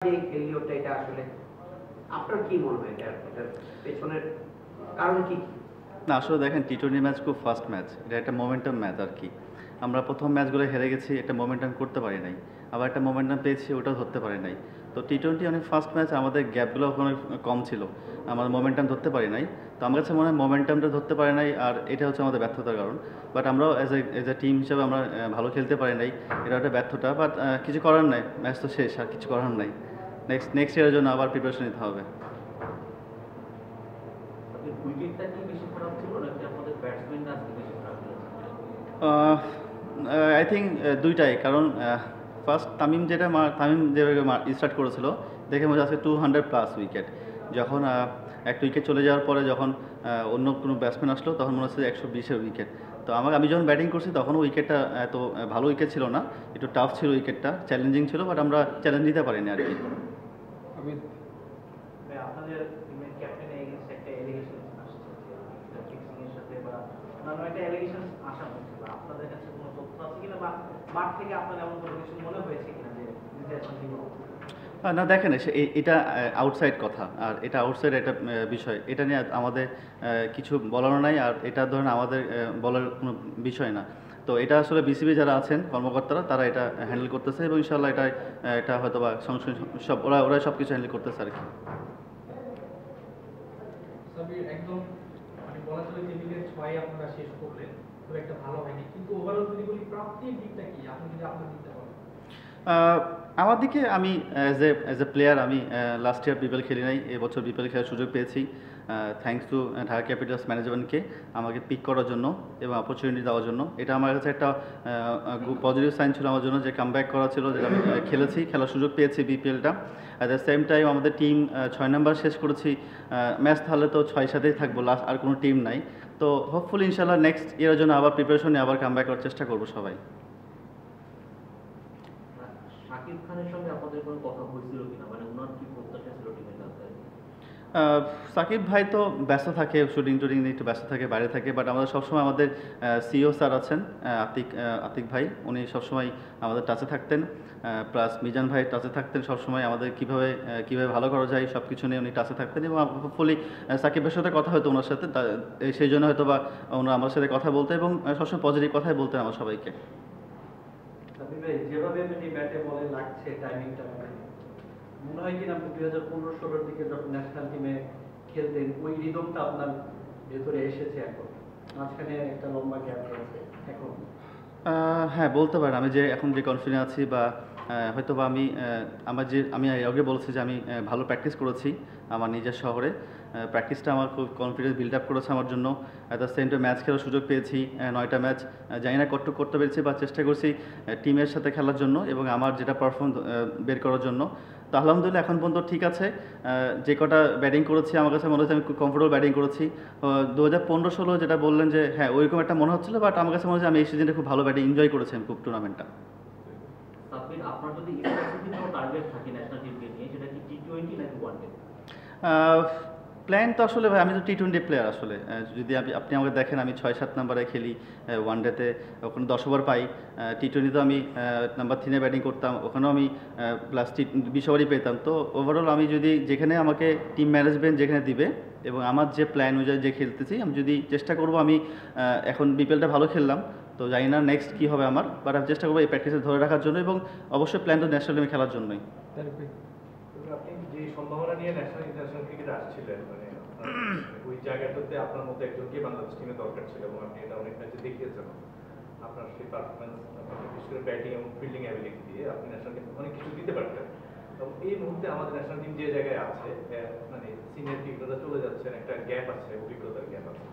যে ফেলিওরটা এটা আসলে আপনার কি মনে হয় এটার পেছনের কারণ কি? না আসলে দেখেন টি-20 ম্যাচ খুব ফাস্ট ম্যাচ। এটা একটা মোমেন্টাম ম্যাচ আরকি। আমরা ১ম ম্যাচগুলো হেরে গেছি, একটা মোমেন্টাম করতে পারি নাই। আবার একটা মোমেন্টাম পেয়েছি, ওটাও ধরতে পারি নাই। তো টি-20 অনেক ফাস্ট ম্যাচ, আমাদের গ্যাপগুলো অনেক কম ছিল। আমরা মোমেন্টাম ধরতে পারি নাই। তো আমার কাছে মনে হয় মোমেন্টামটা ধরতে পারি নাই, আর এটা হচ্ছে আমাদের ব্যর্থতার কারণ। বাট আমরাও এজ এ টিম হিসেবে আমরা ভালো খেলতে পারি নাই। এটা একটা ব্যর্থতা, বাট কিছু করার নাই। ম্যাচ তো শেষ, আর কিছু করার নাই। নেক্সট ইয়ারের জন্য আবার প্রিপারেশন নিতে হবে। উইকেটটা কি বেশি খারাপ ছিল নাকি আমাদের ব্যাটসম্যানরা আজকে বেশি খারাপ খেলেছে? আই থিঙ্ক দুইটাই। কারণ ফার্স্ট তামিম যেভাবে স্টার্ট করেছিল, দেখে মনে হচ্ছে 200+ উইকেট। যখন একটা উইকেট চলে যাওয়ার পরে যখন অন্য কোনো ব্যাটসম্যান আসলো, তখন মনে হচ্ছে 120-এর উইকেট। তো আমি যখন ব্যাটিং করছি তখনও উইকেটটা এত ভালো উইকেট ছিল না, একটু টাফ ছিল উইকেটটা, চ্যালেঞ্জিং ছিল, বাট আমরা চ্যালেঞ্জ নিতে পারিনি আর কি। আপনাদের টিমের ক্যাপ্টেন এগেইনস্ট একটা এলিগেশন আসছে যে ফিক্সিং এর সাথে বা অন্যান্য একটা এলিগেশন আসা হচ্ছে, বা আপনাদের কাছে কোনো তথ্য আছে কিনা বা মাঠ থেকে আপনার এমন কোনো কিছু মনে হয়েছে কিনা যে না দেখেন, এটা আউটসাইড কথা, আর এটা আউটসাইড একটা বিষয়। এটা নিয়ে আমাদের কিছু বলারও নাই, আর এটা ধরেন আমাদের বলার কোনো বিষয় না। তো এটা আসলে বিসিবি যারা আছেন কর্মকর্তারা, তারা এটা হ্যান্ডেল করতেছে, এবং ইনশাল্লাহ এটা হয়তো বা সব ওরা সব কিছু হ্যান্ডেল করতেছে আর কি। একদম মানে বলা চলে টেবিলের ৬ আপনারা শেষ করলেন, খুব একটা ভালো হয়নি, কিন্তু ওভারঅল যদি বলি প্রাপ্তির দিকটা কি আপনি যদি আপনার দিকটা বলেন? আমার দিকে আমি অ্যাজ এ প্লেয়ার আমি লাস্ট ইয়ার বিপিএল খেলি নাই, এবছর বিপিএল খেলার সুযোগ পেয়েছি। থ্যাঙ্কস টু ঢাকা ক্যাপিটালস ম্যানেজমেন্টকে আমাকে পিক করার জন্য এবং অপরচুনিটি দেওয়ার জন্য। এটা আমার কাছে একটা পজিটিভ সাইন ছিল আমার জন্য, যে কামব্যাক করা ছিল, যেটা আমি খেলার সুযোগ পেয়েছি বিপিএলটা। অ্যাট দ্য সেম টাইম আমাদের টিম ৬ নাম্বার শেষ করেছি। ম্যাচ তাহলে তো ৬ সাথেই থাকবো, লাস্ট আর কোনো টিম নাই। তো হোপফুলি ইনশাল্লাহ নেক্সট ইয়ারের জন্য আবার প্রিপারেশন নিয়ে আবার কামব্যাক করার চেষ্টা করবো সবাই। শাকিব খানের সঙ্গে আপনাদের কোনো কথা হয়েছিল কিনা, মানে ওনার কি প্রত্যাশা ছিল টিমের কাছে? সাকিব ভাই তো ব্যস্ত থাকে, শুটিং নিয়ে একটু ব্যস্ত থাকে, বাইরে থাকে, বাট আমাদের সবসময় আমাদের সিও স্যার আছেন, আতিক ভাই, উনি সবসময় আমাদের টাচে থাকতেন। প্লাস মিজান ভাই টাচে থাকতেন সবসময়, আমাদের কীভাবে ভালো করা যায় সব কিছু নিয়ে উনি টাচে থাকতেন, এবং হোপফুলি সাকিবের সাথে কথা হতো ওনার সাথে, সেই জন্য হয়তো বা ওনারা আমার সাথে কথা বলতে, এবং সবসময় পজিটিভ কথাই বলতেন আমার সবাইকে। যেভাবে আপনি ব্যাটে বলে লাগছে টাইমিংটা, মনে হয় কিনা আপনি 2015-16 দিকে যখন ন্যাশনাল টিমে খেলতেন ওই রিদমটা আপনার ভেতরে এসেছে এখন? মাঝখানে একটা লম্বা গ্যাপ রয়েছে এখন। হ্যাঁ, বলতে পারেন আমি এখন যে কনফিডেন্ট আছি, বা হয়তো বা আমি আগে বলেছি যে আমি ভালো প্র্যাকটিস করেছি আমার নিজের শহরে। প্র্যাকটিসটা আমার খুব কনফিডেন্স বিল্ড আপ করেছে আমার জন্য। At the same time match খেলার সুযোগ পেয়েছি, 9টা ম্যাচ। জানি না কতটুকু করতে পেরেছি, বা চেষ্টা করছি টিমের সাথে খেলার জন্য এবং আমার যেটা পারফর্ম বের করার জন্য। তো আলহামদুলিল্লাহ এখন পর্যন্ত ঠিক আছে। যে কটা ব্যাটিং করেছি আমার কাছে মনে হচ্ছে আমি খুব কমফোর্টেবল ব্যাটিং করেছি। 2015-16 যেটা বললেন যে হ্যাঁ ওইরকম একটা মনে হচ্ছিল, বাট আমার কাছে মনে হচ্ছে আমি এই সিজনে খুব ভালো ব্যাটিং এনজয় করেছি আমি খুব টুর্নামেন্টটা। সাব্বির, আপনার যদি স্পেসিফিক কোনো টার্গেট থাকে ন্যাশনাল টিমকে নিয়ে, সেটা কি টি-20 নাকি ওয়ানডে? প্ল্যান তো আসলে ভাই, আমি তো টি-20 প্লেয়ার আসলে। যদি আপনি আমাকে দেখেন, আমি 6-7 নাম্বারে খেলি ওয়ানডেতে, ওখানে 10 ওভার পাই। টি-20 আমি নাম্বার 3-এ ব্যাটিং করতাম, ওখানেও আমি প্লাস 20 ওভারই পেতাম। তো ওভারঅল আমি যদি যেখানে আমাকে টিম ম্যানেজমেন্ট যেখানে দিবে এবং আমার যে প্ল্যান অনুযায়ী যে খেলতেছি, আমি যদি চেষ্টা করব, আমি এখন বিপিএলটা ভালো খেললাম, তো জানি না নেক্সট কী হবে আমার, বাট আমি চেষ্টা করবো এই প্র্যাকটিসে ধরে রাখার জন্য, এবং অবশ্যই প্ল্যান তো ন্যাশনাল টিমে খেলার জন্যই। আপনি যে সম্ভাবনা নিয়ে ন্যাশনাল ইন্টারন্যাশনাল ক্রিকেটে আসছিলেন, মানে ওই জায়গাটাতে আপনার মতো একজনকে বাংলাদেশ টিমে দরকার ছিল, এবং আপনি এটা অনেক ম্যাচে দেখিয়েছেন। আপনার সেই পারফরমেন্স, বিশেষ করে ব্যাটিং এবং ফিল্ডিং অ্যাবিলিটি দিয়ে আপনি ন্যাশনাল টিম অনেক কিছু দিতে পারতেন। এবং এই মুহূর্তে আমাদের ন্যাশনাল টিম যে জায়গায় আছে, মানে সিনিয়র ক্রিকেটাররা চলে যাচ্ছেন, একটা গ্যাপ আছে, অভিজ্ঞতার গ্যাপ আছে।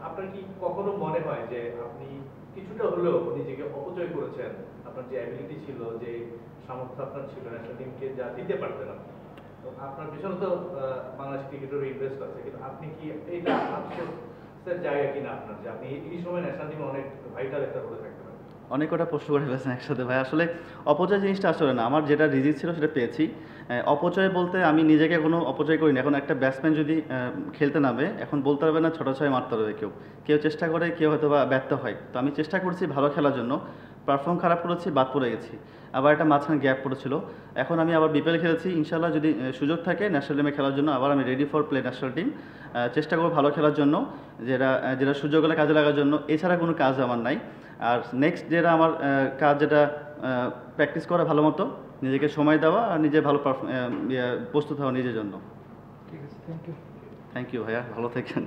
আপনার কি কখনো মনে হয় যে আপনি কিছুটা হলেও নিজেকে অপচয় করেছেন? আপনার যে অ্যাবিলিটি ছিল, যে সামর্থ্য আপনার ছিল, ন্যাশনাল টিমকে যা দিতে পারতেন আপনি, আপনার পিছনে তো বাংলাদেশ ক্রিকেটের ইনভেস্ট আছে, কিন্তু আপনি কি এইটা আফসোসের জায়গা কিনা আপনার, যে আপনি এই সময় ন্যাশনাল টিমে অনেক ভাইটাল একটা রোলে থাকতে পারেন? অনেক কটা প্রশ্ন করে ফেলেছেন একসাথে ভাই। আসলে অপচয় জিনিসটা আসলে না, আমার যেটা রিজিক ছিল সেটা পেয়েছি। অপচয় বলতে আমি নিজেকে কোনো অপচয় করিনি। এখন একটা ব্যাটসম্যান যদি খেলতে নামে, এখন বলতে পারবে না ছটা ছয় মারতে পারবে কেউ চেষ্টা করে, কেউ হয়তো বা ব্যর্থ হয়। তো আমি চেষ্টা করছি ভালো খেলার জন্য। পারফর্ম খারাপ করেছি, বাদ পড়ে গেছি। আবার একটা মাঝখানে গ্যাপ পড়েছিল। এখন আমি আবার বিপিএল খেলেছি, ইনশাল্লাহ যদি সুযোগ থাকে ন্যাশনাল টিমে খেলার জন্য আবার আমি ready for play national team. চেষ্টা করবো ভালো খেলার জন্য, যেটা সুযোগ হলে কাজে লাগার জন্য। এছাড়া কোনো কাজ আমার নাই। আর নেক্সট যেটা আমার কাজ, যেটা প্র্যাকটিস করা ভালো মতো, নিজেকে সময় দেওয়া আর নিজে ভালো প্রস্তুত হওয়া নিজের জন্য। ঠিক আছে, থ্যাংক ইউ। থ্যাংক ইউ ভাইয়া, ভালো থাকেন।